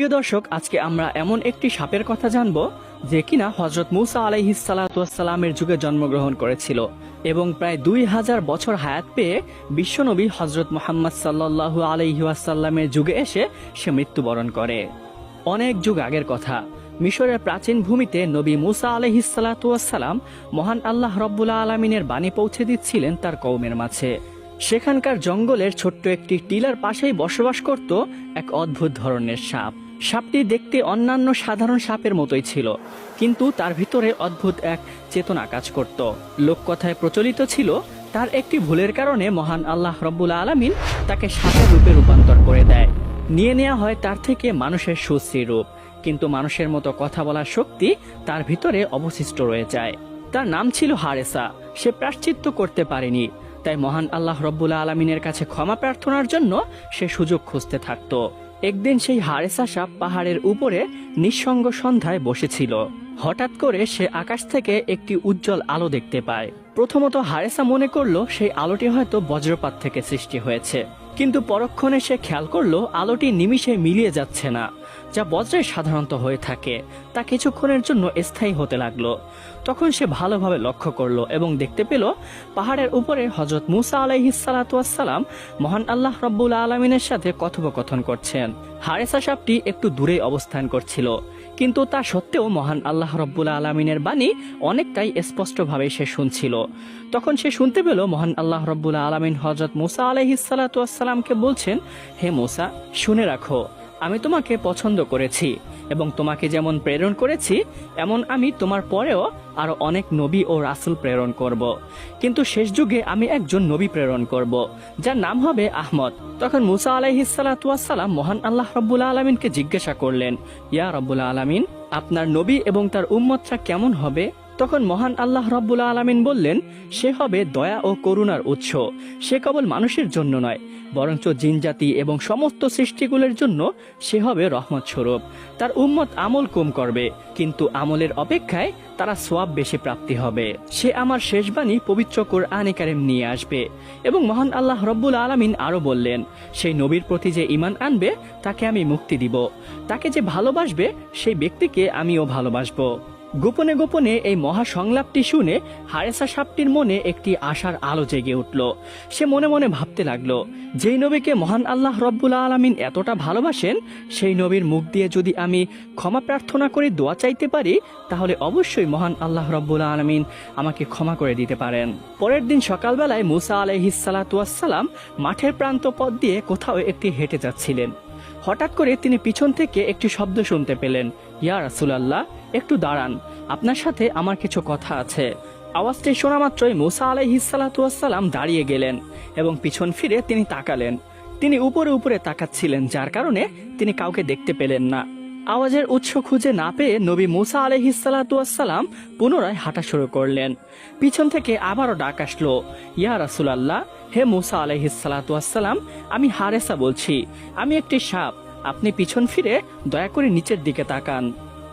প্রিয় দর্শক, আজকে আমরা এমন একটি সাপের কথা জানব যে কিনা হযরত মূসা আলাইহিস সালাতু ওয়াস সালামের যুগে জন্মগ্রহণ করেছিল এবং প্রায় 2000 বছর হায়াত পেয়ে বিশ্বনবী হযরত মুহাম্মদ সাল্লাল্লাহু আলাইহি ওয়াসাল্লামের যুগে এসে সে মৃত্যুবরণ করে। অনেক যুগ আগের কথা, মিশরের প্রাচীন ভূমিতে নবী মূসা আলাইহিস সালাতু ওয়াস সালাম মহান আল্লাহ রব্বুল আলামিনের বাণী পৌঁছে দিচ্ছিলেন তার কওমের মাঝে। সেখানকার জঙ্গলের ছোট্ট একটি টিলার পাশেই বসবাস করত এক অদ্ভুত ধরনের সাপ। সাপটি দেখতে অন্যান্য সাধারণ সাপের মতোই ছিল, কিন্তু তার ভিতরে অদ্ভুত এক চেতনা কাজ করত। লোককথায় প্রচলিত ছিল তার একটি ভুলের কারণে মহান আল্লাহ রব্বুল আলামিন তাকে সাপের রূপে রূপান্তর করে দেয়। নিয়ে নেওয়া হয় তার থেকে মানুষের সুশ্রী রূপ, কিন্তু মানুষের মতো কথা বলার শক্তি তার ভিতরে অবশিষ্ট রয়ে যায়। তার নাম ছিল হারেসা। সে প্রায়শ্চিত্ত করতে পারেনি, তাই মহান আল্লাহ রব্বুল আলামিনের কাছে ক্ষমা প্রার্থনার জন্য সে সুযোগ খুঁজতে থাকত। একদিন সেই হারেসা সাপ পাহাড়ের উপরে নিঃসঙ্গ সন্ধ্যায় বসেছিল। হঠাৎ করে সে আকাশ থেকে একটি উজ্জ্বল আলো দেখতে পায়। প্রথমত হারেসা মনে করলো সেই আলোটি হয়তো বজ্রপাত থেকে সৃষ্টি হয়েছে, কিন্তু পরক্ষণে সে খেয়াল করলো আলোটি নিমিষে মিলিয়ে যাচ্ছে না। যা বজ্রে সাধারণত হয়ে থাকে তা কিছুক্ষণের জন্য স্থায়ী হতে লাগলো। তখন সে ভালোভাবে লক্ষ্য করলো এবং দেখতে পেল পাহাড়ের উপরে হযরত মূসা আলাইহিস সালাতু ওয়াস সালাম মহান আল্লাহ রব্বুল আলামিনের সাথে কথোপকথন করছেন। হারেসা সাপটি একটু দূরেই অবস্থান করছিল, কিন্তু তা সত্ত্বেও মহান আল্লাহ রব্বুল আলামিনের বাণী অনেকটাই স্পষ্টভাবে সে শুনছিল। তখন সে শুনতে পেল মহান আল্লাহ রব্বুল আলামিন হযরত মূসা আলাইহিস সালাতু ওয়াস সালামকে বলছেন, হে মূসা, শুনে রাখো, আমি তোমাকে পছন্দ করেছি এবং তোমাকে যেমন প্রেরণ করেছি এমন আমি তোমার পরেও আরো অনেক নবী ও রাসূল প্রেরণ করব। কিন্তু শেষ যুগে আমি একজন নবী প্রেরণ করব, যার নাম হবে আহমদ। তখন মূসা আলাইহিস সালাতু ওয়াস সালাম মহান আল্লাহ রব্বুল আলামিনকে জিজ্ঞাসা করলেন, ইয়া রব্বুল আলামিন, আপনার নবী এবং তার উম্মতরা কেমন হবে? তখন মহান আল্লাহ রব্বুল আলামিন বললেন, সে হবে দয়া ও করুণার উৎস। সে কেবল মানুষের জন্য নয়, বরঞ্চ জিনজাতি এবং সমস্ত সৃষ্টিগুলোর জন্য সে হবে রহমত স্বরূপ। তার উম্মত আমল কম করবে, কিন্তু আমলের অপেক্ষায় তারা সওয়াব বেশি প্রাপ্তি হবে। সে আমার শেষ বাণী পবিত্র কোরআনে কারিম নিয়ে আসবে। এবং মহান আল্লাহ রব্বুল আলামিন আরো বললেন, সেই নবীর প্রতি যে ঈমান আনবে তাকে আমি মুক্তি দিব, তাকে যে ভালোবাসবে সেই ব্যক্তিকে আমিও ভালোবাসবো। গোপনে গোপনে এই মহা সংলাপটি শুনে হারেসা সাপটির মনে একটি আশার আলো জেগে উঠল। সে মনে মনে ভাবতে লাগলো, যেই নবীকে মহান আল্লাহ রব্বুল আলামিন এতটা ভালোবাসেন, সেই নবীর মুখ দিয়ে যদি আমি ক্ষমা প্রার্থনা করে দোয়া চাইতে পারি, তাহলে অবশ্যই মহান আল্লাহ রব্বুল আলামিন আমাকে ক্ষমা করে দিতে পারেন। পরের দিন সকালবেলায় মূসা আলাইহিস সালাতু ওয়াস সালাম মাঠের প্রান্ত পথ দিয়ে কোথাও একটি হেঁটে যাচ্ছিলেন। হঠাৎ করে তিনি পিছন থেকে একটি শব্দ শুনতে পেলেন, ইয়া রাসূলুল্লাহ, একটু দাঁড়ান, আপনার সাথে আমার কিছু কথা আছে। আওয়াজটি শোনা মাত্রই মূসা আলাইহিস সালাতু ওয়াস সালাম দাঁড়িয়ে গেলেন এবং পিছন ফিরে তিনি তাকালেন। তিনি উপরে উপরে তাকাচ্ছিলেন, যার কারণে তিনি কাউকে দেখতে পেলেন না। আওয়াজের উৎস খুঁজে না পেয়ে নবী মূসা আলাইহিস সালাতু ওয়াস সালাম পুনরায় হাঁটা শুরু করলেন। পিছন থেকে আবারও ডাক আসলো, ইয়া রাসূলুল্লাহ, হে মূসা আলাইহিস সালাতু ওয়াস সালাম, আমি হারেসা বলছি, আমি একটি সাপ, আপনি পিছন ফিরে দয়া করে নিচের দিকে তাকান।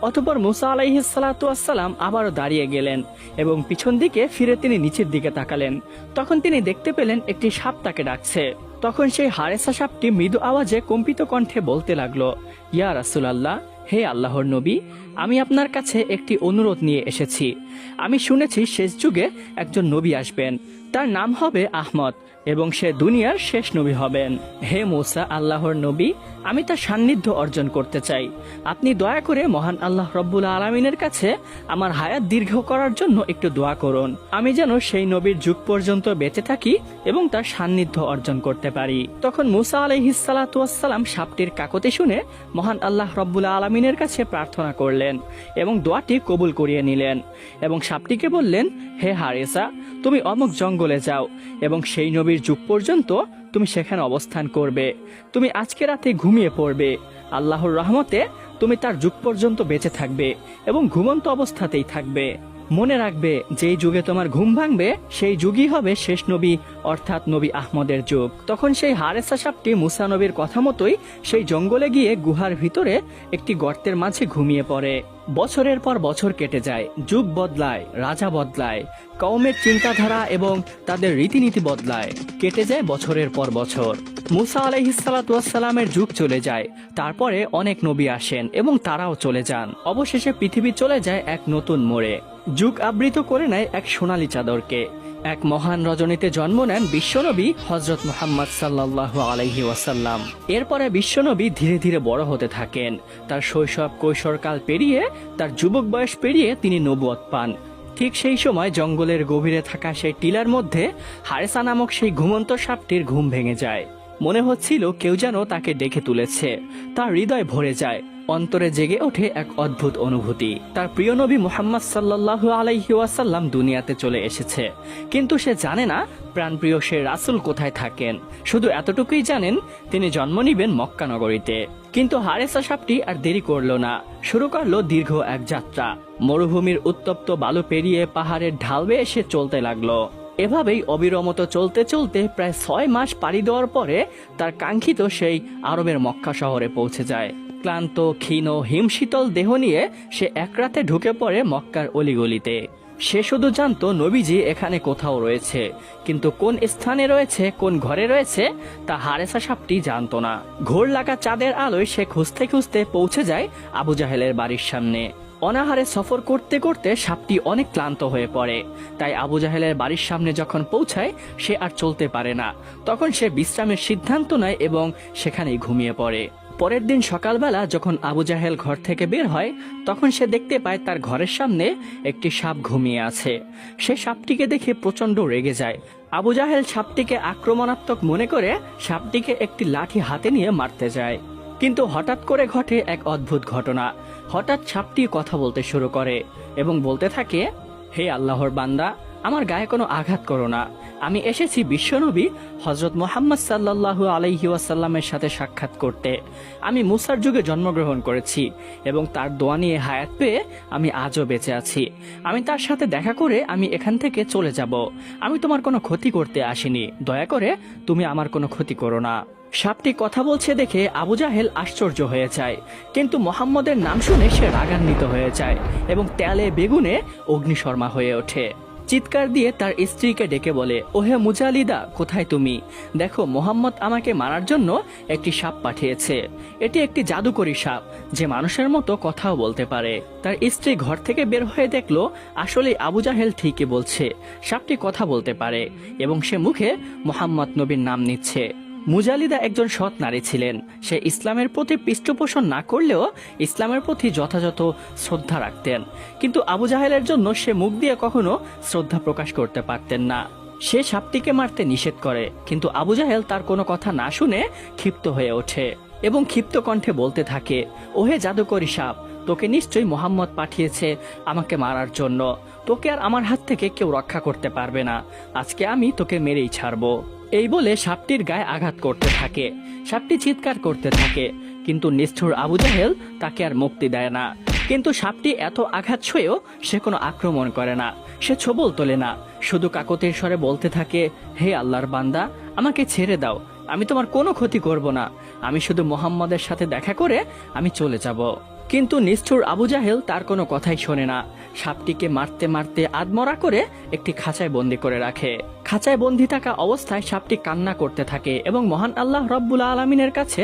অতঃপর মূসা আলাইহিস সালাতু ওয়াস সালাম আবারও দাঁড়িয়ে গেলেন এবং পিছন দিকে ফিরে তিনি নিচের দিকে তাকালেন। তখন তিনি দেখতে পেলেন একটি সাপ তাকে ডাকছে। তখন সেই হারেসা সাপটি মৃদু আওয়াজে কম্পিত কণ্ঠে বলতে লাগলো, ইয়া রাসূলুল্লাহ, হে আল্লাহর নবী, আমি আপনার কাছে একটি অনুরোধ নিয়ে এসেছি। আমি শুনেছি শেষ যুগে একজন নবী আসবেন, তার নাম হবে আহমদ এবং সে দুনিয়ার শেষ নবী হবেন। হে মূসা, আল্লাহর নবী, আমি তার সান্নিধ্য অর্জন করতে চাই। আপনি দয়া করে মহান আল্লাহ রব্বুল আলামিনের কাছে আমার হায়াত দীর্ঘ করার জন্য একটু দোয়া করুন, আমি যেন সেই নবীর যুগ পর্যন্ত বেঁচে থাকি এবং তার সান্নিধ্য অর্জন করতে পারি। তখন মূসা আলাইহিস সালাতু ওয়াস সালাম সাপটির কাকতি শুনে মহান আল্লাহ রব্বুল আলামিনের কাছে প্রার্থনা করলেন এবং দোয়াটি কবুল করিয়ে নিলেন এবং সাপটিকে বললেন, হে হারেসা, তুমি অমুক জঙ্গলে যাও এবং সেই নবীর যুগ পর্যন্ত তুমি সেখানে অবস্থান করবে। তুমি আজকে রাতে ঘুমিয়ে পড়বে, আল্লাহর রহমতে তুমি তার যুগ পর্যন্ত বেঁচে থাকবে এবং ঘুমন্ত অবস্থাতেই থাকবে। মনে রাখবে, যেই যুগে তোমার ঘুম ভাঙবে সেই যুগই হবে শেষ নবী, অর্থাৎ নবী আহমদের যুগ। তখন সেই হারেসা সাপটি মূসা নবীর কথা মতোই সেই জঙ্গলে গিয়ে গুহার ভিতরে একটি গর্তের মাঝে ঘুমিয়ে পড়ে। বছরের পর বছর কেটে যায়, যুগ বদলায়, রাজা বদলায়, কওমের চিন্তাধারা এবং তাদের রীতিনীতি বদলায়। কেটে যায় বছরের পর বছর। মুসা আলাইহিসসালামের যুগ চলে যায়, তারপরে অনেক নবী আসেন এবং তারাও চলে যান। অবশেষে পৃথিবী চলে যায় এক নতুন মোড়ে। যুগ আবৃত করে নেয় এক সোনালী চাদরকে। এক মহান রজনীতে জন্ম নেন বিশ্বনবী হযরত মুহাম্মদ সাল্লাল্লাহু আলাইহি ওয়াসাল্লাম। এরপরে বিশ্বনবী ধীরে ধীরে বড় হতে থাকেন। তার শৈশব কৈশোরকাল পেরিয়ে, তার যুবক বয়স পেরিয়ে তিনি নবুয়ত পান। ঠিক সেই সময় জঙ্গলের গভীরে থাকা সেই টিলার মধ্যে হারেসা নামক সেই ঘুমন্ত সাপটির ঘুম ভেঙে যায়। মনে হচ্ছিল কেউ যেন তাকে ডেকে তুলেছে। তার হৃদয় ভরে যায়, অন্তরে জেগে ওঠে এক অদ্ভুত অনুভূতি। তার প্রিয় নবী মুহাম্মদ সাল্লাল্লাহু আলাইহি ওয়াসাল্লাম দুনিয়াতে চলে এসেছে, কিন্তু সে জানে না প্রাণপ্রিয় সে রাসূল কোথায় থাকেন। শুধু এতটুকুই জানেন তিনি জন্ম নিবেন মক্কা নগরীতে। কিন্তু হারেসা সাপটি আর দেরি করল না, শুরু করলো দীর্ঘ এক যাত্রা। মরুভূমির উত্তপ্ত বালু পেরিয়ে পাহাড়ের ঢাল বেয়ে সে চলতে লাগলো। এভাবেই অবিরমত চলতে চলতে প্রায় 6 মাস পাড়ি দেওয়ার পরে তার কাঙ্ক্ষিত সেই আরবের মক্কা শহরে পৌঁছে যায়। ক্লান্ত, ক্ষীণ, হিমশীতল দেহ নিয়ে সে এক রাতে ঢুকে পড়ে মক্কার অলিগলিতে। সে শুধু জানতো নবীজি এখানে কোথাও রয়েছে, কিন্তু কোন স্থানে রয়েছে, কোন ঘরে রয়েছে তা হারেসা সাপটি জানতো না। ঘোর লাগা চাঁদের আলোয় সে খুঁজতে খুঁজতে পৌঁছে যায় আবু জাহেলের বাড়ির সামনে। অনাহারে সফর করতে করতে সাপটি অনেক ক্লান্ত হয়ে পড়ে, তাই আবু জাহেলের বাড়ির সামনে যখন পৌঁছায় সে আর চলতে পারে না। তখন সে বিশ্রামের সিদ্ধান্ত নেয় এবং সেখানেই ঘুমিয়ে পড়ে। পরের দিন সকালবেলা যখন আবু জাহেল ঘর থেকে বের হয়, তখন সে দেখতে পায় তার ঘরের সামনে একটি সাপ ঘুমিয়ে আছে। সে সাপটিকে দেখে প্রচন্ড রেগে যায়। আবু জাহেল সাপটিকে আক্রমণাত্মক মনে করে সাপটিকে একটি লাঠি হাতে নিয়ে মারতে যায়। কিন্তু হঠাৎ করে ঘটে এক অদ্ভুত ঘটনা। হঠাৎ সাপটি কথা বলতে শুরু করে এবং বলতে থাকে, হে আল্লাহর বান্দা, আমার গায়ে কোনো আঘাত করো না। আমি এসেছি বিশ্বনবী হযরত মুহাম্মদ সাল্লাল্লাহু আলাইহি ওয়াসাল্লামের সাথে সাক্ষাৎ করতে। আমি মুসার যুগে জন্মগ্রহণ করেছি এবং তার দোয়া নিয়ে হায়াত পেয়ে আমি আজও বেঁচে আছি। আমি তার সাথে দেখা করে আমি এখান থেকে চলে যাব। আমি তোমার কোনো ক্ষতি করতে আসিনি, দয়া করে তুমি আমার কোনো ক্ষতি করো না। সাপটি কথা বলছে দেখে আবু জাহেল আশ্চর্য হয়ে যায়, কিন্তু মোহাম্মদের নাম শুনে সে রাগান্বিত হয়ে যায় এবং তেলে বেগুনে অগ্নিশর্মা হয়ে ওঠে। চিৎকার দিয়ে তার স্ত্রীকে ডেকে বলে, ওহে মুজালিদা, কোথায় তুমি? দেখো, মোহাম্মদ আমাকে মারার জন্য একটি সাপ পাঠিয়েছে। এটি একটি জাদুকরী সাপ যে মানুষের মতো কথাও বলতে পারে। তার স্ত্রী ঘর থেকে বের হয়ে দেখলো আসলে আবু জাহেল ঠিকই বলছে, সাপটি কথা বলতে পারে এবং সে মুখে মোহাম্মদ নবীর নাম নিচ্ছে। মুজালিদা একজন সৎ নারী ছিলেন। সে ইসলামের প্রতি পৃষ্ঠপোষণ না করলেও ইসলামের প্রতি যথাযথ শ্রদ্ধা রাখতেন, কিন্তু আবু জাহেলের জন্য সে মুখ দিয়ে কখনো শ্রদ্ধা প্রকাশ করতে পারতেন না। সে সাপটিকে মারতে নিষেধ করে, কিন্তু আবু জাহেল তার কোনো কথা না শুনে ক্ষিপ্ত হয়ে ওঠে এবং ক্ষিপ্ত কণ্ঠে বলতে থাকে, ওহে জাদুকরী সাপ, তোকে নিশ্চয়ই মোহাম্মদ পাঠিয়েছে আমাকে মারার জন্য। তোকে আর আমার হাত থেকে কেউ রক্ষা করতে পারবে না। আজকে আমি তোকে মেরেই ছাড়বো। এই বলে সাপটির গায়ে আঘাত করতে থাকে। সাপটি চিৎকার করতে থাকে, কিন্তু নিষ্ঠুর আবু জাহেল তাকে আর মুক্তি দেয় না। কিন্তু সাপটি এত আঘাত সয়েও সে কোনো আক্রমণ করে না, সে ছোবল তোলে না, শুধু কাকতির স্বরে বলতে থাকে, হে আল্লাহর বান্দা, আমাকে ছেড়ে দাও, আমি তোমার কোনো ক্ষতি করব না। আমি শুধু মোহাম্মদের সাথে দেখা করে আমি চলে যাব। কিন্তু নিষ্ঠুর আবু জাহেল তার কোনো কথাই শোনে না। সাপটিকে মারতে মারতে আধমরা করে একটি খাঁচায় বন্দি করে রাখে। খাঁচায় বন্দি থাকা অবস্থায় সাপটি কান্না করতে থাকে এবং মহান আল্লাহ রব্বুল আলামিনের কাছে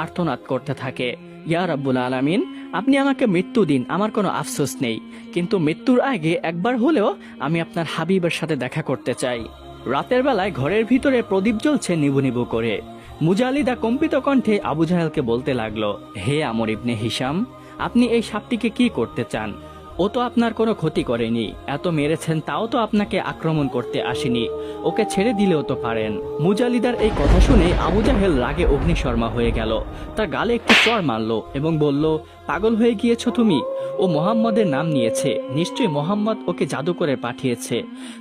আর্তনাদ করতে থাকে, ইয়া রব্বুল আলামিন, আপনি আমাকে মৃত্যু দিন, আমার কোনো আফসোস নেই, কিন্তু মৃত্যুর আগে একবার হলেও আমি আপনার হাবিবের সাথে দেখা করতে চাই। রাতের বেলায় ঘরের ভিতরে প্রদীপ জ্বলছে নিবু নিবু করে। মুজালিদা কম্পিত কণ্ঠে আবু জাহেলকে বলতে লাগলো, হে আমর ইবনে হিশাম, আপনি এই সাপটিকে কি করতে চান? ও তো আপনার কোনো ক্ষতি করেনি, এত মেরেছেন তাও তো আপনাকে আক্রমণ করতে আসেনি, ওকে ছেড়ে দিলেও তো পারেন। মুজালিদার এই কথা শুনে আবু জাহেল রাগে অগ্নিশর্মা হয়ে গেল। তার গালে একটি চড় মারল এবং বলল, পাগল হয়ে গিয়েছো তুমি? ও মোহাম্মদের নাম নিয়েছে, নিশ্চয়ই মোহাম্মদ ওকে জাদু করে পাঠিয়েছে,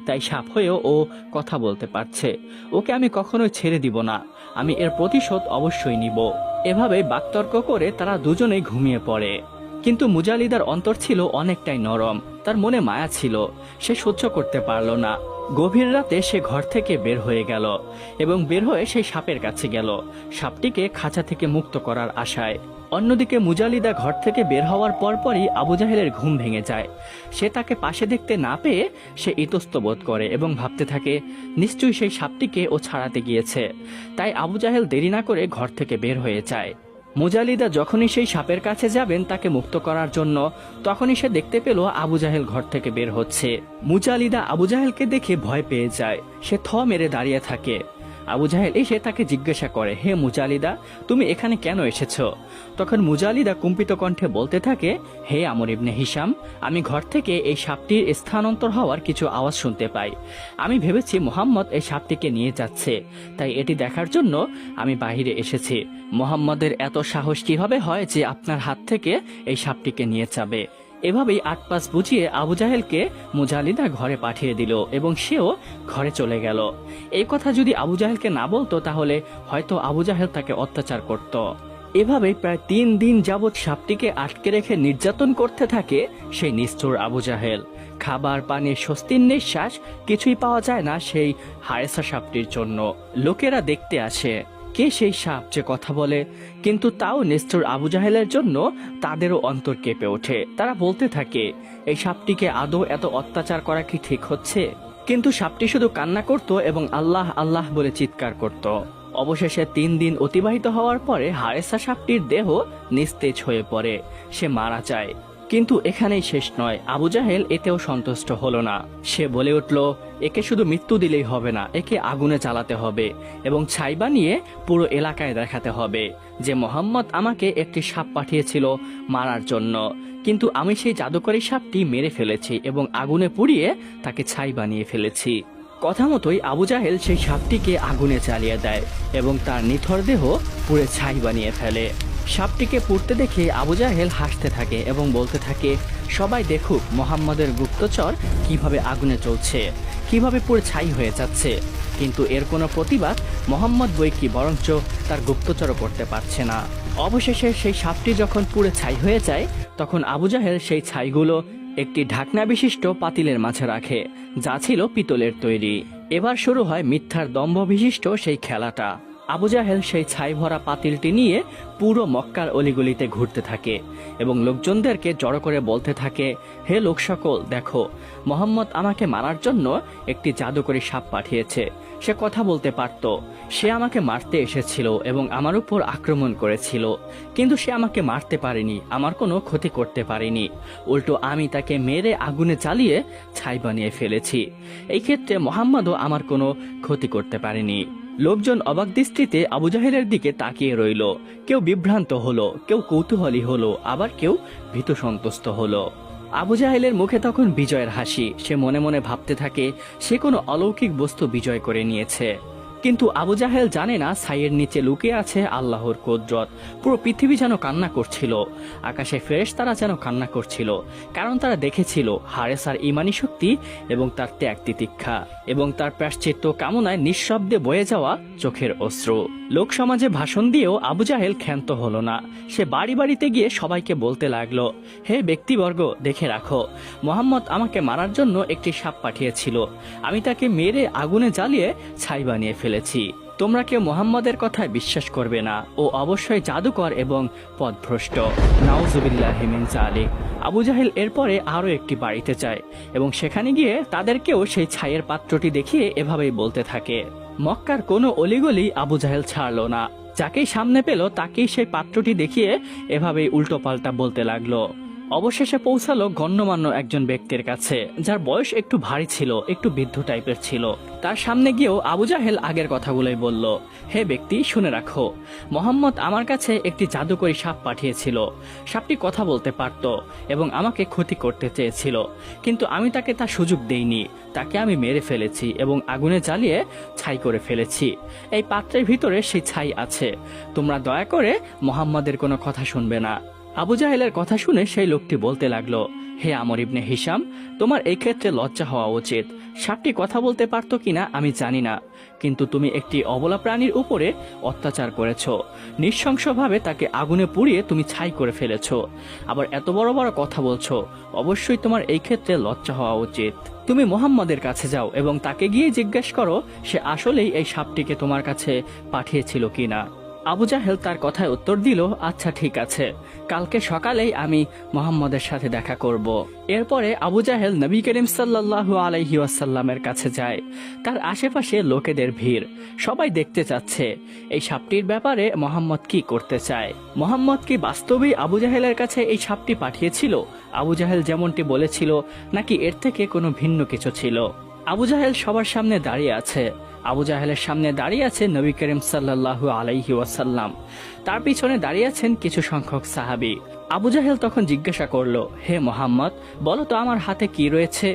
তাই সাপ হয়েও ও কথা বলতে পারছে। ওকে আমি কখনোই ছেড়ে দিব না, আমি এর প্রতিশোধ অবশ্যই নিব। এভাবে বাকতর্ক করে তারা দুজনেই ঘুমিয়ে পড়ে। কিন্তু মুজালিদার অন্তর ছিল অনেকটাই নরম, তার মনে মায়া ছিল, সে সহ্য করতে পারল না। গভীর রাতে সে ঘর থেকে বের হয়ে গেল এবং বের হয়ে সেই সাপের কাছে গেল, সাপটিকে খাঁচা থেকে মুক্ত করার আশায়। অন্যদিকে মুজালিদা ঘর থেকে বের হওয়ার পরপরই আবু জাহেলের ঘুম ভেঙে যায়। সে তাকে পাশে দেখতে না পেয়ে সে ইতস্ত বোধ করে এবং ভাবতে থাকে নিশ্চয়ই সেই সাপটিকে ও ছাড়াতে গিয়েছে। তাই আবু জাহেল দেরি না করে ঘর থেকে বের হয়ে যায়। মুজালিদা যখনই সেই সাপের কাছে যাবেন তাকে মুক্ত করার জন্য, তখনই সে দেখতে পেল আবু জাহেল ঘর থেকে বের হচ্ছে। মুজালিদা আবু জাহেলকে দেখে ভয় পেয়ে যায়। সে থ মেরে দাঁড়িয়ে থাকে। আবু জাহেল এসে তাকে জিজ্ঞাসা করে, হে মুজালিদা, তুমি এখানে কেন এসেছো? তখন মুজালিদা কম্পিত কণ্ঠে বলতে থাকে, হে আমর ইবনে হিশাম, আমি ঘর থেকে এই সাপটির স্থানান্তর হওয়ার কিছু আওয়াজ শুনতে পাই। আমি ভেবেছি মুহাম্মদ এই সাপটিকে নিয়ে যাচ্ছে, তাই এটি দেখার জন্য আমি বাহিরে এসেছি। মুহাম্মদের এত সাহস কিভাবে হয় যে আপনার হাত থেকে এই সাপটিকে নিয়ে যাবে? এভাবেই আট পাশ বুঝিয়ে আবু জাহেলকে মুজালিদা ঘরে পাঠিয়ে দিল এবং সেও ঘরে চলে গেল। এই কথা যদি আবু জাহেলকে না বলতো তাহলে হয়তো আবু জাহেল তাকে অত্যাচার করত। এভাবেই প্রায় 3 দিন যাবৎ সাপটিকে আটকে রেখে নির্যাতন করতে থাকে সেই নিষ্ঠুর আবু জাহেল। খাবার পানি স্বস্তির নিঃশ্বাস কিছুই পাওয়া যায় না সেই হারেসা সাপটির জন্য। লোকেরা দেখতে আসে কে সেই সাপ যে কথা বলে, কিন্তু তাও নিষ্ঠুর আবু জাহেলের জন্য তাদেরও অন্তর কেঁপে ওঠে। তারা বলতে থাকে এই সাপটিকে আদৌ এত অত্যাচার করা কি ঠিক হচ্ছে? কিন্তু সাপটি শুধু কান্না করত এবং আল্লাহ আল্লাহ বলে চিৎকার করত। অবশেষে 3 দিন অতিবাহিত হওয়ার পরে হারেসা সাপটির দেহ নিস্তেজ হয়ে পড়ে, সে মারা যায়। কিন্তু এখানেই শেষ নয়, আবু জাহেল এতেও সন্তুষ্ট হলো না। সে বলে উঠল, একে শুধু মৃত্যু দিলেই হবে না, একে আগুনে জ্বালাতে হবে এবং ছাই বানিয়ে পুরো এলাকায় দেখাতে হবে যে মোহাম্মদ আমাকে একটি সাপ পাঠিয়েছিল মারার জন্য, কিন্তু আমি সেই জাদুকরী সাপটি মেরে ফেলেছি এবং আগুনে পুড়িয়ে তাকে ছাই বানিয়ে ফেলেছি। কথা মতোই আবু জাহেল সেই সাপটিকে আগুনে জ্বালিয়ে দেয় এবং তার নিথর দেহ পুড়ে ছাই বানিয়ে ফেলে। সাপটিকে পুড়তে দেখে আবু জাহেল হাসতে থাকে এবং বলতে থাকে, সবাই দেখুক মোহাম্মদের গুপ্তচর কিভাবে আগুনে চলছে, কিভাবে পুড়ে ছাই হয়ে যাচ্ছে। কিন্তু এর কোনো প্রতিবাদ মোহাম্মদ বই কি বরঞ্চ তার গুপ্তচরও করতে পারছে না। অবশেষে সেই সাপটি যখন পুড়ে ছাই হয়ে যায় তখন আবু জাহেল সেই ছাইগুলো একটি ঢাকনা বিশিষ্ট পাতিলের মাঝে রাখে, যা ছিল পিতলের তৈরি। এবার শুরু হয় মিথ্যার দম্ভ বিশিষ্ট সেই খেলাটা। আবু জাহেল সেই ছাই ভরা পাতিলটি নিয়ে পুরো মক্কার অলিগলিতে ঘুরতে থাকে এবং লোকজনদেরকে জড়ো করে বলতে থাকে, হে লোক সকল, দেখো মোহাম্মদ আমাকে মারার জন্য একটি জাদুকরী সাপ পাঠিয়েছে। সে কথা বলতে পারত, সে আমাকে মারতে এসেছিল এবং আমার উপর আক্রমণ করেছিল, কিন্তু সে আমাকে মারতে পারেনি, আমার কোনো ক্ষতি করতে পারেনি। উল্টো আমি তাকে মেরে আগুনে জ্বালিয়ে ছাই বানিয়ে ফেলেছি। এই ক্ষেত্রে মোহাম্মদও আমার কোনো ক্ষতি করতে পারেনি। লোকজন অবাক দৃষ্টিতে আবু জাহেলের দিকে তাকিয়ে রইল। কেউ বিভ্রান্ত হলো, কেউ কৌতূহলী হলো, আবার কেউ ভীত সন্তুষ্ট হলো। আবু জাহেলের মুখে তখন বিজয়ের হাসি। সে মনে মনে ভাবতে থাকে সে কোনো অলৌকিক বস্তু বিজয় করে নিয়েছে। কিন্তু আবু জাহেল জানে না ছাইয়ের নিচে লুকিয়ে আছে আল্লাহর কুদরত। পুরো পৃথিবী যেন কান্না করছিল, আকাশে ফেরেশতারা যেন কান্না করছিল, কারণ তারা দেখেছিল হারেসার ঈমানী শক্তি এবং তার ত্যাগ তিতিক্ষা এবং তার প্রায়শ্চিত্ত কামনায় নিঃশব্দে বয়ে যাওয়া চোখের অশ্রু। লোক সমাজে ভাষণ দিয়েও আবু জাহেল ক্ষান্ত হলো না। সে বাড়ি বাড়িতে গিয়ে সবাইকে বলতে লাগলো, হে ব্যক্তিবর্গ, দেখে রাখো, মোহাম্মদ আমাকে মারার জন্য একটি সাপ পাঠিয়েছিল। আমি তাকে মেরে আগুনে জ্বালিয়ে ছাই বানিয়ে ফেলেছি। তোমরা কেউ মোহাম্মদের কথায় বিশ্বাস করবে না, ও অবশ্যই জাদুকর এবং পথভ্রষ্ট। নাউজুবিল্লাহি মিন যালিক। আবু জাহেল এরপরে আরো একটি বাড়িতে যায় এবং সেখানে গিয়ে তাদেরকেও সেই ছাইয়ের পাত্রটি দেখিয়ে এভাবেই বলতে থাকে। মক্কার কোনো অলিগলি আবু জাহেল ছাড়লো না। যাকেই সামনে পেল তাকেই সেই পাত্রটি দেখিয়ে এভাবেই উল্টো পাল্টা বলতে লাগলো। অবশেষে পৌঁছালো গণ্যমান্য একজন ব্যক্তির কাছে, যার বয়স একটু ভারী ছিল, একটু বৃদ্ধ টাইপের ছিল। তার সামনে গিয়েও আবু জাহেল আগের কথাগুলোই বলল, হে ব্যক্তি, শুনে রাখো, মোহাম্মদ আমার কাছে একটি জাদুকরী সাপ পাঠিয়েছিল। সাপটি কথা বলতে পারত এবং আমাকে ক্ষতি করতে চেয়েছিল, কিন্তু আমি তাকে তা সুযোগ দেইনি। তাকে আমি মেরে ফেলেছি এবং আগুনে জ্বালিয়ে ছাই করে ফেলেছি। এই পাত্রের ভিতরে সেই ছাই আছে। তোমরা দয়া করে মোহাম্মদের কোনো কথা শুনবে না। আবু জাহেলের কথা শুনে সেই লোকটি বলতে লাগলো, হে আমর ইবনে হিশাম, তোমার এই ক্ষেত্রে লজ্জা হওয়া উচিত। সাপটি কথা বলতে পারতো কিনা আমি জানি না, কিন্তু তুমি একটি অবলা প্রাণীর উপরে অত্যাচার করেছ। নৃশংসভাবে তাকে আগুনে পুড়িয়ে তুমি ছাই করে ফেলেছ, আবার এত বড় বড় কথা বলছো। অবশ্যই তোমার এই ক্ষেত্রে লজ্জা হওয়া উচিত। তুমি মোহাম্মদের কাছে যাও এবং তাকে গিয়ে জিজ্ঞেস করো সে আসলেই এই সাপটিকে তোমার কাছে পাঠিয়েছিল কিনা। আবু জাহেল তার কথায় উত্তর দিল, আচ্ছা ঠিক আছে, কালকে সকালেই আমি মুহাম্মদের সাথে দেখা করব। এরপরে আবু জাহেল নবী করিম সাল্লাল্লাহু আলাইহি ওয়াসাল্লামের কাছে যায়। তার আশেপাশে লোকেদের ভিড়, সবাই দেখতে চাচ্ছে এই সাপটির ব্যাপারে মুহাম্মদ কি করতে চায়। মুহাম্মদ কি বাস্তবেই আবু জাহেলের কাছে এই সাপটি পাঠিয়েছিল আবু জাহেল যেমনটি বলেছিল, নাকি এর থেকে কোনো ভিন্ন কিছু ছিল? আবু জাহেল সবার সামনে দাঁড়িয়ে আছে। আবু জাহেলের সামনে দাঁড়িয়ে আছে নবী করিম সাল্লাল্লাহু আলাইহি ওয়াসাল্লাম। তার পিছনে দাঁড়িয়ে আছেন কিছু সংখ্যক সাহাবী। আবু জাহেল তখন জিজ্ঞাসা করলো, হে মোহাম্মদ, বলো তো আমার হাতে কি রয়েছে?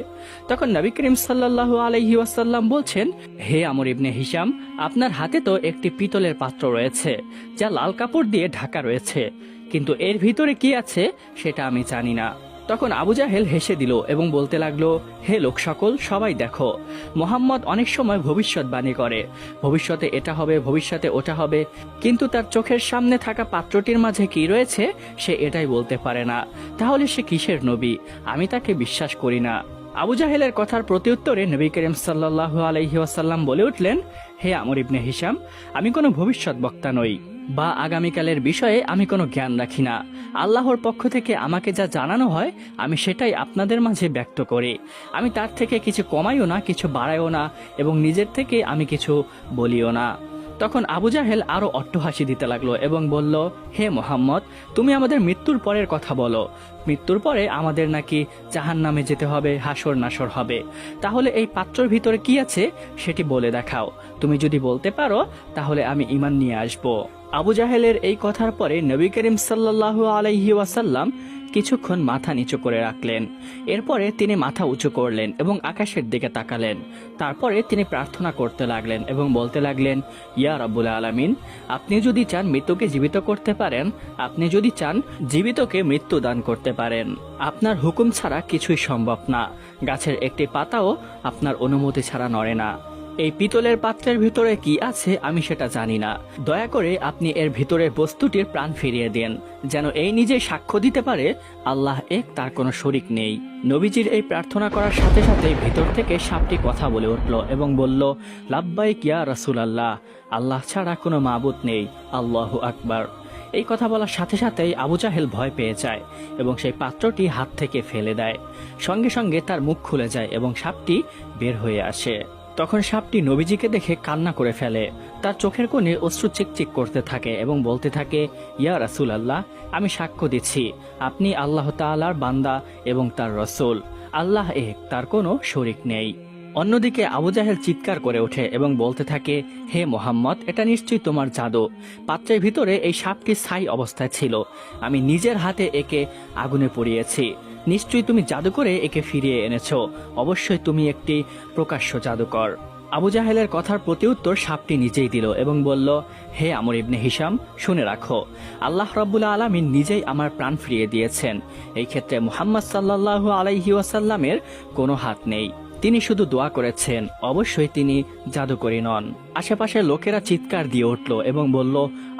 তখন নবী করিম সাল্লাল্লাহু আলাইহি ওয়াসাল্লাম বলছেন, হে আমর ইবনে হিশাম, আপনার হাতে তো একটি পিতলের পাত্র রয়েছে যা লাল কাপড় দিয়ে ঢাকা রয়েছে, কিন্তু এর ভিতরে কি আছে সেটা আমি জানি না। তখন আবু জাহেল হেসে দিল এবং বলতে লাগলো, হে লোক সকল, সবাই দেখো, মোহাম্মদ অনেক সময় ভবিষ্যৎবাণী করে, ভবিষ্যতে এটা হবে, ভবিষ্যতে ওটা হবে, কিন্তু তার চোখের সামনে থাকা পাত্রটির মাঝে কি রয়েছে সে এটাই বলতে পারে না। তাহলে সে কিসের নবী? আমি তাকে বিশ্বাস করি না। আবু জাহেলের কথার প্রত্যুত্তরে নবী করিম সাল্লাল্লাহু আলাইহি ওয়াসাল্লাম বলে উঠলেন, হে আমর ইবনে হিশাম, আমি কোনো ভবিষ্যৎ বক্তা নই বা আগামীকালের বিষয়ে আমি কোনো জ্ঞান রাখি না। আল্লাহর পক্ষ থেকে আমাকে যা জানানো হয় আমি সেটাই আপনাদের মাঝে ব্যক্ত করি। আমি তার থেকে কিছু কমাইও না, কিছু বাড়াইও না, এবং নিজের থেকে আমি কিছু বলিও না। তখন আবু জাহেল আরো অট্টহাসি দিতে লাগলো এবং বলল, হে মোহাম্মদ, তুমি আমাদের মৃত্যুর পরের কথা বলো। মৃত্যুর পরে আমাদের নাকি জাহান্নামে যেতে হবে, হাসর নাসর হবে। তাহলে এই পাত্রের ভিতরে কি আছে সেটি বলে দেখাও। তুমি যদি বলতে পারো তাহলে আমি ঈমান নিয়ে আসব। আবু জাহেলের এই কথার পরে নবী করিম সাল্লাল্লাহু আলাইহি ওয়াসাল্লাম কিছুক্ষণ মাথা নিচু করে রাখলেন। এরপরে তিনি মাথা উঁচু করলেন এবং আকাশের দিকে তাকালেন। তারপরে তিনি প্রার্থনা করতে লাগলেন এবং বলতে লাগলেন, ইয়া রাব্বুল আলামিন, আপনি যদি চান মৃত্যুকে জীবিত করতে পারেন, আপনি যদি চান জীবিতকে মৃত্যু দান করতে পারেন। আপনার হুকুম ছাড়া কিছুই সম্ভব না। গাছের একটি পাতাও আপনার অনুমতি ছাড়া নড়ে না। এই পিতলের পাত্রের ভিতরে কি আছে আমি সেটা জানি না। দয়া করে আপনি এর ভিতরের বস্তুটির প্রাণ ফিরিয়ে দেন, যেন এই নিজে সাক্ষ্য দিতে পারে আল্লাহ এক, তার কোনো শরিক নেই। নবীজির এই প্রার্থনা করার সাথে সাথে ভিতর থেকে সাপটি কথা বলে উঠল এবং বলল, লাব্বাইক ইয়া রাসূলুল্লাহ, আল্লাহ ছাড়া কোনো মাবুদ নেই, আল্লাহু আকবার। এই কথা বলার সাথে সাথেই আবু জাহেল ভয় পেয়ে যায় এবং সেই পাত্রটি হাত থেকে ফেলে দেয়। সঙ্গে সঙ্গে তার মুখ খুলে যায় এবং সাপটি বের হয়ে আসে। তখন সাপটি নবীজিকে দেখে কান্না করে ফেলে। তার চোখের কোণে অশ্রু চিকচিক করতে থাকে এবং বলতে থাকে, ইয়া রাসূলুল্লাহ, আমি সাক্ষ্য দিচ্ছি আপনি আল্লাহ তাআলার বান্দা এবং তার রসূল। আল্লাহ এক, তার কোনো শরিক নেই। অন্যদিকে আবু জাহেল চিৎকার করে ওঠে এবং বলতে থাকে, হে মোহাম্মদ, এটা নিশ্চয়ই তোমার জাদু। পাত্রের ভিতরে এই সাপটি ছাই অবস্থায় ছিল, আমি নিজের হাতে একে আগুনে পুড়িয়েছি। নিশ্চয়ই তুমি জাদু করে একে ফিরিয়ে এনেছো। অবশ্যই তুমি একটি প্রকাশ্য জাদুকর। আবু জাহেলের কথার প্রতিউত্তর সাপটি নিজেই দিল এবং বলল, হে আমর ইবনে হিশাম, শুনে রাখো, আল্লাহ রাব্বুল আলামিন নিজেই আমার প্রাণ ফিরিয়ে দিয়েছেন। এই ক্ষেত্রে মুহাম্মদ সাল্লাল্লাহু আলাইহি ওয়াসাল্লামের কোনো হাত নেই। তিনি শুধু দোয়া করেছেন, অবশ্যই তিনি জাদুকরী নন। আশেপাশের লোকেরা চিৎকার দিয়ে উঠল এবং বলল,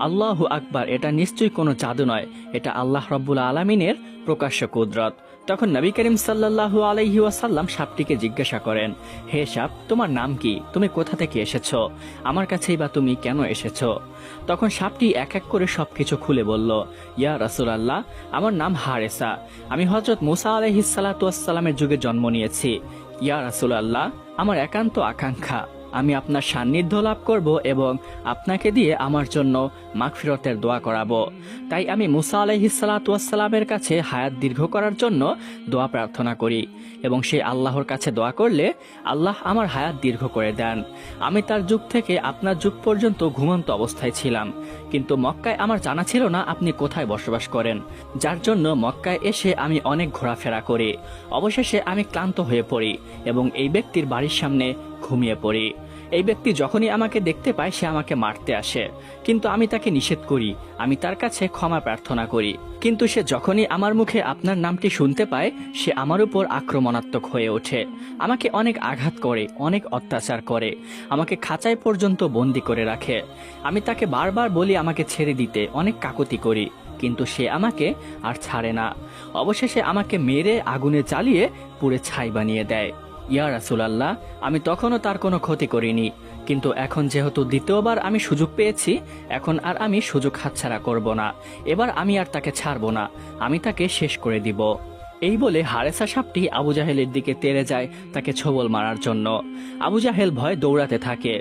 আল্লাহু আকবার, এটা নিশ্চয়ই কোনো জাদু নয়, এটা আল্লাহ রাব্বুল আলামিনের প্রকাশ্য কুদরত। তখন নবী করিম সাল্লাল্লাহু আলাইহি ওয়াসাল্লাম সাপটিকে জিজ্ঞাসা করেন, হে সাপ, তোমার নাম কি? তুমি কোথা থেকে এসেছো? আমার কাছেই বা তুমি কেন এসেছো? তখন সাপটি এক এক করে সবকিছু খুলে বলল, ইয়া রাসূলুল্লাহ, আমার নাম হারেসা। আমি হযরত মুসা আলাইহিস সালাতু ওয়াস সালামের যুগে জন্ম নিয়েছি। ইয়া রাসূলুল্লাহ, আমার একান্ত আকাঙ্ক্ষা আমি আপনার সান্নিধ্য লাভ করব এবং আপনাকে দিয়ে আমার জন্য মাগফিরতের দোয়া করাবো। তাই আমি মুসা আলাইহিস সালাতু ওয়াস সালামের কাছে হায়াত দীর্ঘ করার জন্য দোয়া প্রার্থনা করি এবং সেই আল্লাহর কাছে দোয়া করলে আল্লাহ আমার হায়াত দীর্ঘ করে দেন। আমি তার যুগ থেকে আপনার যুগ পর্যন্ত ঘুমন্ত অবস্থায় ছিলাম, কিন্তু মক্কায় আমার জানা ছিল না আপনি কোথায় বসবাস করেন, যার জন্য মক্কায় এসে আমি অনেক ঘোরাফেরা করি। অবশেষে আমি ক্লান্ত হয়ে পড়ি এবং এই ব্যক্তির বাড়ির সামনে ঘুমিয়ে পড়ি। এই ব্যক্তি যখনই আমাকে দেখতে পায় সে আমাকে মারতে আসে, কিন্তু আমি তাকে নিষেধ করি। আমি তার কাছে ক্ষমা প্রার্থনা করি, কিন্তু সে যখনই আমার মুখে আপনার নামটি শুনতে পায় সে আমার উপর আক্রমণাত্মক হয়ে ওঠে, আমাকে অনেক আঘাত করে, অনেক অত্যাচার করে, আমাকে খাঁচায় পর্যন্ত বন্দি করে রাখে। আমি তাকে বারবার বলি আমাকে ছেড়ে দিতে, অনেক কাকুতি করি, কিন্তু সে আমাকে আর ছাড়ে না। অবশেষে আমাকে মেরে আগুনে জ্বালিয়ে পুড়ে ছাই বানিয়ে দেয়। ইয়া রাসূলুল্লাহ, আমি তখনও তার কোনো ক্ষতি করিনি, কিন্তু এখন যেহেতু দ্বিতীয়বার আমি সুযোগ পেয়েছি, এখন আর আমি সুযোগ হাতছাড়া করব না। এবার আমি আর তাকে ছাড়ব না, আমি তাকে শেষ করে দিব। এই বলে হারেসা সাপটি আবু জাহেলের দিকে তেড়ে যায় তাকে ছোবল মারার জন্য। আবু জাহেল ভয় দৌড়াতে থাকে,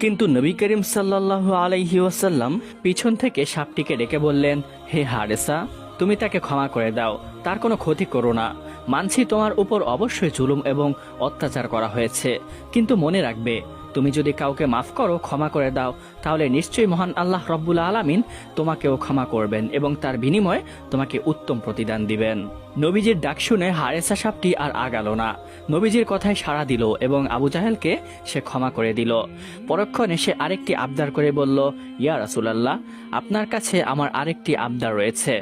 কিন্তু নবী করিম সাল্লাল্লাহু আলাইহি ওয়াসাল্লাম পিছন থেকে সাপটিকে ডেকে বললেন, হে হারেসা, তুমি তাকে ক্ষমা করে দাও, তার কোনো ক্ষতি করো না। মানছি তোমার উপর অবশ্যই জুলুম এবং অত্যাচার করা হয়েছে, কিন্তু মনে রাখবে, তুমি যদি কাউকে মাফ করো, ক্ষমা করে দাও, তাহলে নিশ্চয়ই মহান আল্লাহ রব্বুল আলামিন তোমাকেও ক্ষমা করবেন এবং তার বিনিময়ে তোমাকে উত্তম প্রতিদান দিবেন। নবীজির ডাক শুনে হারেসা সাপটি আর আগালো না, নবীজির কথায় সাড়া দিল এবং আবু জাহেলকে সে ক্ষমা করে দিল। পরক্ষণে সে আরেকটি আবদার করে বলল, ইয়া রাসূলুল্লাহ, আপনার কাছে আমার আরেকটি আবদার রয়েছে।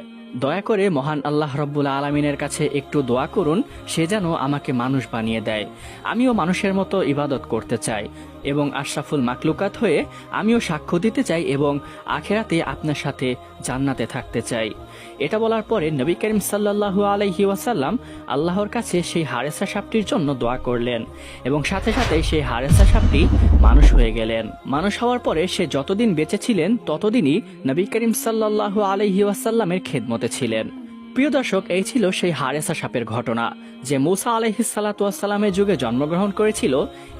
দয়া করে মহান আল্লাহ রব্বুল আলামিনের কাছে একটু দোয়া করুন, সে যেন আমাকে মানুষ বানিয়ে দেয়। আমিও মানুষের মতো ইবাদত করতে চাই এবং আশরাফুল মাকলুকাত হয়ে আমিও সাক্ষ্য দিতে চাই এবং আখেরাতে আপনার সাথে জান্নাতে থাকতে চাই। এটা বলার পরে নবী করিম সাল্লাল্লাহু আলাইহি ওয়াসাল্লাম আল্লাহর কাছে সেই হারেসা সাপটির জন্য দোয়া করলেন এবং সাথে সাথে সেই হারেসা সাপটি মানুষ হয়ে গেলেন। মানুষ হওয়ার পরে সে যতদিন বেঁচে ছিলেন ততদিনই নবী করিম সাল্লাল্লাহু আলাইহি ওয়াসাল্লামের খেদমতে ছিলেন। প্রিয় দর্শক, এই ছিল সেই হারেসা সাপের ঘটনা, যে মূসা আলাইহিস সালাতু ওয়াস সালামের যুগে জন্মগ্রহণ করেছিল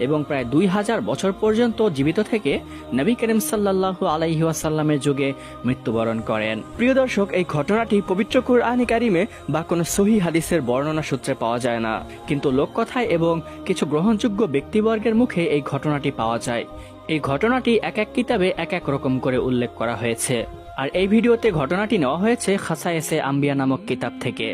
এবং প্রায় 2000 বছর পর্যন্ত জীবিত থেকে নবী করিম সাল্লাল্লাহু আলাইহি ওয়াসাল্লামের যুগে মৃত্যুবরণ করেন। প্রিয় দর্শক, এই ঘটনাটি পবিত্র কুরআনে কারিমে বা কোনো সহিহ হাদিসের বর্ণনা সূত্রে পাওয়া যায় না, কিন্তু লোককথায় এবং কিছু গ্রহণযোগ্য ব্যক্তিবর্গের মুখে এই ঘটনাটি পাওয়া যায়। এই ঘটনাটি এক এক কিতাবে এক এক রকম করে উল্লেখ করা হয়েছে, আর এই ভিডিওতে ঘটনাটি নেওয়া হয়েছে খাসায়েসে আম্বিয়া নামক কিতাব থেকে।